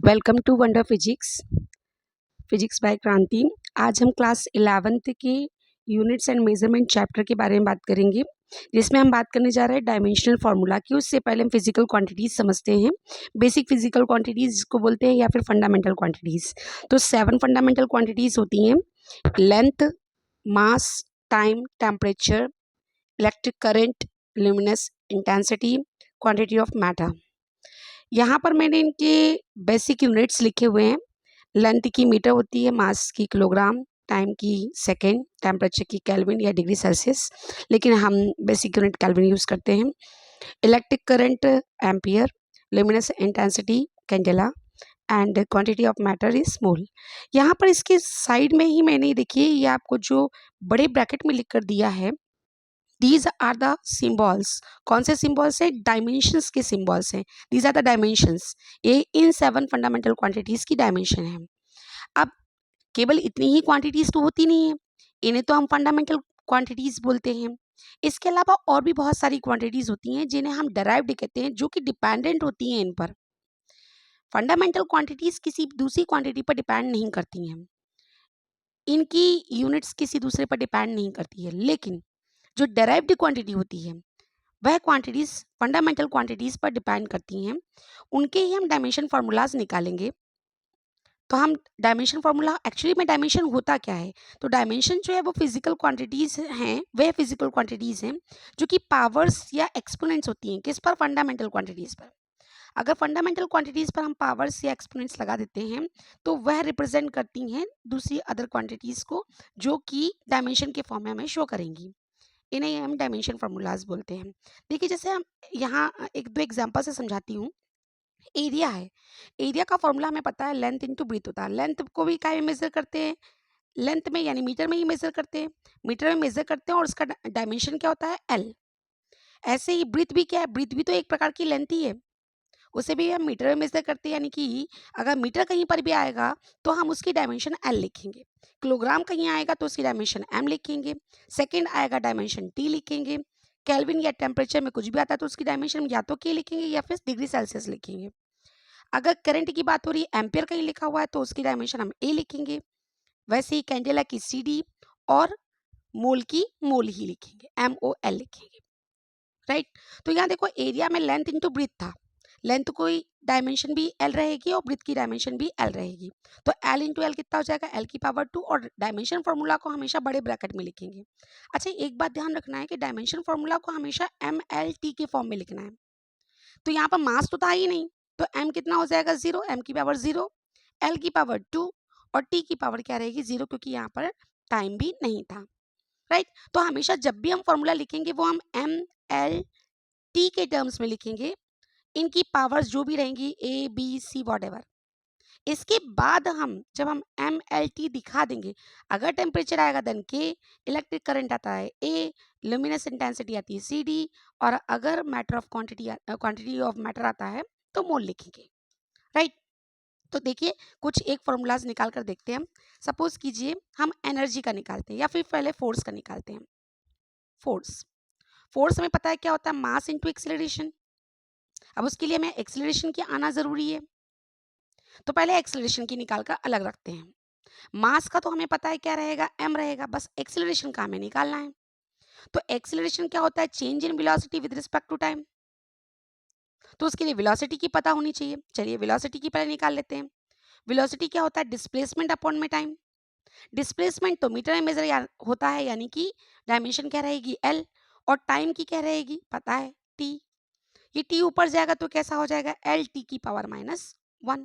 Welcome to wonder physics physics by Kranti. आज हम class 11th के यूनिट्स एंड मेजरमेंट चैप्टर के बारे में बात करेंगे, जिसमें हम बात करने जा रहे हैं डायमेंशनल फार्मूला की। उससे पहले हम फिजिकल क्वांटिटीज समझते हैं। बेसिक फिजिकल क्वांटिटीज जिसको बोलते हैं या फिर फंडामेंटल क्वांटिटीज। तो 7 फंडामेंटल क्वांटिटीज होती हैं: length, mass, time, temperature, electric current, luminous intensity, quantity of matter. यहाँ पर मैंने इनके बेसिक यूनिट्स लिखे हुए हैं। लेंथ की मीटर होती है, मास की किलोग्राम, टाइम की सेकेंड, टेम्परेचर की केल्विन या डिग्री सेल्सियस, लेकिन हम बेसिक यूनिट केल्विन यूज़ करते हैं। Electric current ampere, luminous intensity candela and quantity of matter is mole. यहाँ पर इसके साइड में ही मैंने देखिए ये आपको जो बड़े ब्रैकेट में लिख कर दिया है, दीज आर द सिम्बॉल्स। कौन से सिम्बॉल्स है? डायमेंशंस के सिम्बॉल्स हैं। These are the dimensions. ये इन 7 फंडामेंटल क्वांटिटीज की डायमेंशन है। अब केवल इतनी ही क्वांटिटीज तो होती नहीं है, इन्हें तो हम फंडामेंटल क्वांटिटीज बोलते हैं। इसके अलावा और भी बहुत सारी क्वांटिटीज होती हैं जिन्हें हम डेराइव्ड कहते हैं, जो कि डिपेंडेंट होती हैं इन पर। फंडामेंटल क्वांटिटीज किसी दूसरी क्वांटिटी पर डिपेंड नहीं करती हैं, इनकी यूनिट्स किसी दूसरे पर डिपेंड नहीं करती है। लेकिन जो डेराइव्ड क्वांटिटी होती है वह क्वांटिटीज फंडामेंटल क्वांटिटीज पर डिपेंड करती हैं। उनके ही हम डायमेंशन फार्मूलाज निकालेंगे। तो हम डायमेंशन फार्मूला, एक्चुअली में डायमेंशन होता क्या है? तो डायमेंशन जो है वो फिजिकल क्वांटिटीज हैं, वह फिजिकल क्वांटिटीज हैं जो कि पावर्स या एक्सपोनेंट्स होती हैं। किस पर? फंडामेंटल क्वांटिटीज पर। अगर फंडामेंटल क्वांटिटीज पर हम पावर्स या एक्सपोनेंट्स लगा देते हैं तो वह रिप्रेजेंट करती हैं दूसरी अदर क्वांटिटीज को, जो कि डायमेंशन के फॉर्म में हमें शो करेंगी। इन्हें हम डायमेंशन फार्मूलाज बोलते हैं। देखिए, जैसे हम यहाँ एक दो एग्जांपल से समझाती हूँ। एरिया है, एरिया का फॉर्मूला हमें पता है, लेंथ इंटू ब्रीथ होता है। लेंथ को भी क्या मेजर करते हैं? लेंथ में, यानी मीटर में ही मेजर करते हैं। मीटर में मेजर करते हैं और उसका डायमेंशन क्या होता है? एल। ऐसे ही ब्रीथ भी क्या है? ब्रीथ भी तो एक प्रकार की लेंथ ही है, उसे भी हम मीटर में मेजर करते हैं। यानी कि अगर मीटर कहीं पर भी आएगा तो हम उसकी डायमेंशन एल लिखेंगे। किलोग्राम कहीं आएगा तो उसकी डायमेंशन एम लिखेंगे। सेकेंड आएगा, डायमेंशन टी लिखेंगे। केल्विन या टेम्परेचर में कुछ भी आता है तो उसकी डायमेंशन या तो के लिखेंगे या फिर डिग्री सेल्सियस लिखेंगे। अगर करंट की बात हो रही है, एम्पियर कहीं लिखा हुआ है तो उसकी डायमेंशन हम ए लिखेंगे। वैसे ही कैंडेला की सी डी और मोल की मोल ही लिखेंगे, एम ओ एल लिखेंगे। राइट। तो यहाँ देखो, एरिया में लेंथ इंटू ब्रीथ था। लेंथ कोई डायमेंशन भी एल रहेगी और ब्रीथ की डायमेंशन भी एल रहेगी। तो एल इंटू एल कितना हो जाएगा? एल की पावर 2। और डायमेंशन फॉर्मूला को हमेशा बड़े ब्रैकेट में लिखेंगे। अच्छा, एक बात ध्यान रखना है कि डायमेंशन फॉर्मूला को हमेशा एम एल टी के फॉर्म में लिखना है। तो यहाँ पर मास तो था ही नहीं, तो एम कितना हो जाएगा? 0। एम की पावर 0, एल की पावर 2 और टी की पावर क्या रहेगी? 0, क्योंकि यहाँ पर टाइम भी नहीं था। राइट। तो हमेशा जब भी हम फॉर्मूला लिखेंगे वो हम एम एल टी के टर्म्स में लिखेंगे। इनकी पावर्स जो भी रहेंगी, A B C whatever. इसके बाद जब हम एम एल टी दिखा देंगे, अगर टेम्परेचर आएगा देन के, इलेक्ट्रिक करंट आता है ए, ल्यूमिनस इंटेंसिटी आती है सी डी, और अगर matter of quantity of matter आता है तो मोल लिखेंगे। राइट। तो देखिए, कुछ एक फॉर्मूलाज निकाल कर देखते हैं हम। सपोज कीजिए हम एनर्जी का निकालते हैं या फिर पहले फोर्स का निकालते हैं। फोर्स, फोर्स हमें पता है क्या होता है? Mass into acceleration. अब उसके लिए हमें एक्सेलरेशन की आना जरूरी है, तो पहले एक्सेलरेशन की निकाल कर अलग रखते हैं। मास का तो हमें पता है क्या रहेगा? m रहेगा। बस एक्सेलरेशन का हमें निकालना है। तो एक्सेलरेशन क्या होता है? Change in velocity with respect to time. तो उसके लिए वेलोसिटी की पता होनी चाहिए। चलिए वेलोसिटी की पहले निकाल लेते हैं। वेलोसिटी क्या होता है? डिस्प्लेसमेंट अपॉन में टाइम। डिस्प्लेसमेंट तो मीटर में मेजर होता है, यानी कि डायमेंशन क्या रहेगी? l। और टाइम की क्या रहेगी? पता है, t। ये t ऊपर जाएगा तो कैसा हो जाएगा? एल टी की पावर -1।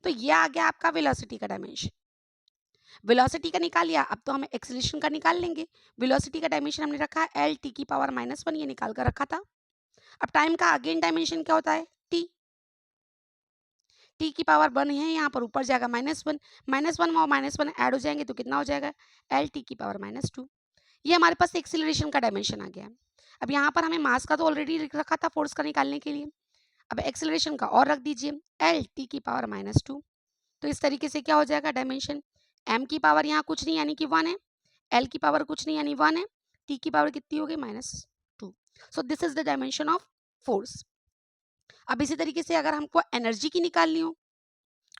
तो ये आ गया आपका वेलोसिटी का डायमेंशन। वेलोसिटी का निकाल लिया, अब तो हम एक्सेलरेशन का निकाल लेंगे। वेलोसिटी का डायमेंशन हमने रखा है एल टी की पावर -1, ये निकाल कर रखा था। अब टाइम का अगेन डायमेंशन क्या होता है? टी। टी की पावर 1 है, यहाँ पर ऊपर जाएगा -1, -1 और -1 ऐड हो जाएंगे तो कितना हो जाएगा? एल टी की पावर -2। ये हमारे पास एक्सेलरेशन का डायमेंशन आ गया। अब यहाँ पर हमें मास का तो ऑलरेडी रखा था फोर्स का निकालने के लिए, अब एक्सेलरेशन का और रख दीजिए, एल टी की पावर -2। तो इस तरीके से क्या हो जाएगा डायमेंशन? m की पावर यहाँ कुछ नहीं यानी कि 1 है, l की पावर कुछ नहीं यानी 1 है, t की पावर कितनी हो गई? -2। So this is the dimension of force. अब इसी तरीके से अगर हमको एनर्जी की निकालनी हो,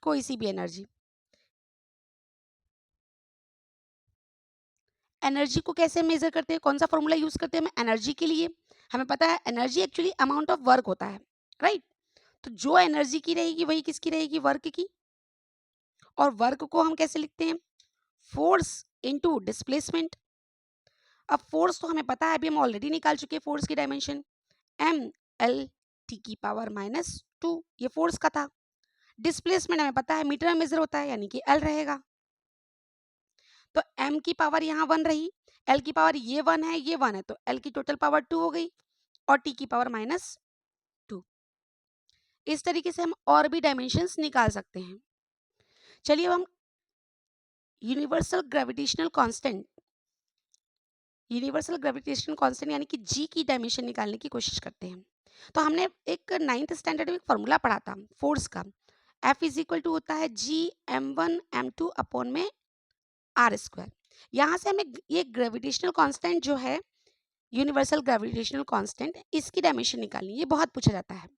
कोई सी भी एनर्जी। एनर्जी को कैसे मेजर करते हैं, कौन सा फॉर्मूला यूज करते हैं हम एनर्जी के लिए? हमें पता है energy actually amount of work होता है, राइट? तो जो एनर्जी की रहेगी वही किसकी रहेगी, वर्क की। और वर्क को हम कैसे लिखते हैं, फोर्स इनटू डिस्प्लेसमेंट। अब फोर्स तो हमें पता है, अभी हम ऑलरेडी निकाल चुके हैं फोर्स की डायमेंशन, एम एल टी की पावर -2, ये फोर्स का था। डिस्प्लेसमेंट हमें पता है मीटर में मेजर होता है, यानी कि एल रहेगा। तो m की पावर यहाँ 1 रही, l की पावर ये 1 है, ये 1 है, तो l की टोटल पावर 2 हो गई और t की पावर -2। इस तरीके से हम और भी डायमेंशंस निकाल सकते हैं। चलिए अब हम यूनिवर्सल ग्रेविटेशनल कांस्टेंट यानी कि g की डायमेंशन निकालने की कोशिश करते हैं। तो हमने एक 9th स्टैंडर्ड में एक फॉर्मूला पढ़ा था फोर्स का, F इज इक्वल टू होता है G m1m2 अपॉन में r²। यहाँ से हमें ये ग्रेविटेशनल कांस्टेंट जो है, यूनिवर्सल ग्रेविटेशनल कांस्टेंट, इसकी डायमेंशन निकालनी, ये बहुत पूछा जाता है।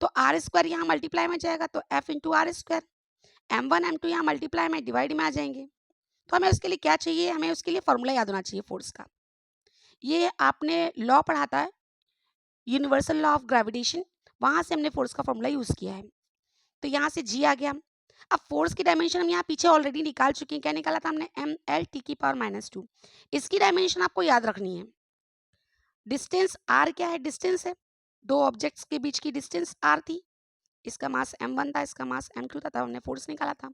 तो r² यहाँ मल्टीप्लाई में जाएगा तो F into r², m1 m2 यहाँ मल्टीप्लाई में डिवाइड में आ जाएंगे। तो हमें उसके लिए क्या चाहिए, हमें उसके लिए फॉर्मूला याद होना चाहिए फोर्स का। ये आपने लॉ पढ़ा था, यूनिवर्सल लॉ ऑफ ग्रेविटेशन, वहां से हमने फोर्स का फॉर्मूला यूज किया है। तो यहाँ से g आ गया। अब फोर्स की डायमेंशन हम यहाँ पीछे ऑलरेडी निकाल चुके हैं, क्या निकाला था हमने, ml t की पावर -2। इसकी डायमेंशन आपको याद रखनी है। डिस्टेंस r क्या है, डिस्टेंस है, दो ऑब्जेक्ट्स के बीच की डिस्टेंस r थी, इसका मास m1 था, इसका मास m2 था, तब हमने फोर्स निकाला था।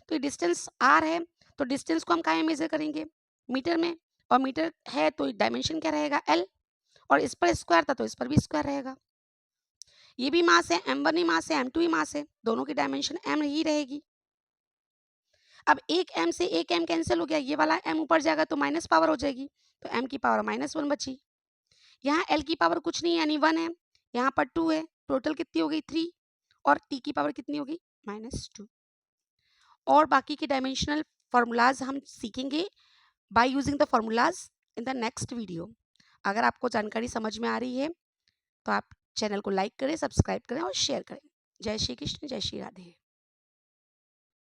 तो ये डिस्टेंस r है, तो डिस्टेंस को हम कहाँ मेजर करेंगे, मीटर में, और मीटर है तो डायमेंशन क्या रहेगा, l, और इस पर स्क्वायर था तो इस पर भी स्क्वायर रहेगा। ये भी मास है, m1 ही मास है, m2 ही मास है, दोनों की डायमेंशन m ही रहेगी। अब एक m से एक m कैंसिल हो गया, ये वाला m ऊपर जाएगा तो माइनस पावर हो जाएगी, तो m की पावर -1 बची। यहाँ l की पावर कुछ नहीं यानी 1 है, यहाँ पर 2 है, टोटल कितनी हो गई 3, और t की पावर कितनी हो गई -2। और बाकी के डायमेंशनल फॉर्मूलाज हम सीखेंगे by using the formulas in the next video. अगर आपको जानकारी समझ में आ रही है तो आप चैनल को लाइक करें, सब्सक्राइब करें और शेयर करें। जय श्री कृष्ण, जय श्री राधे।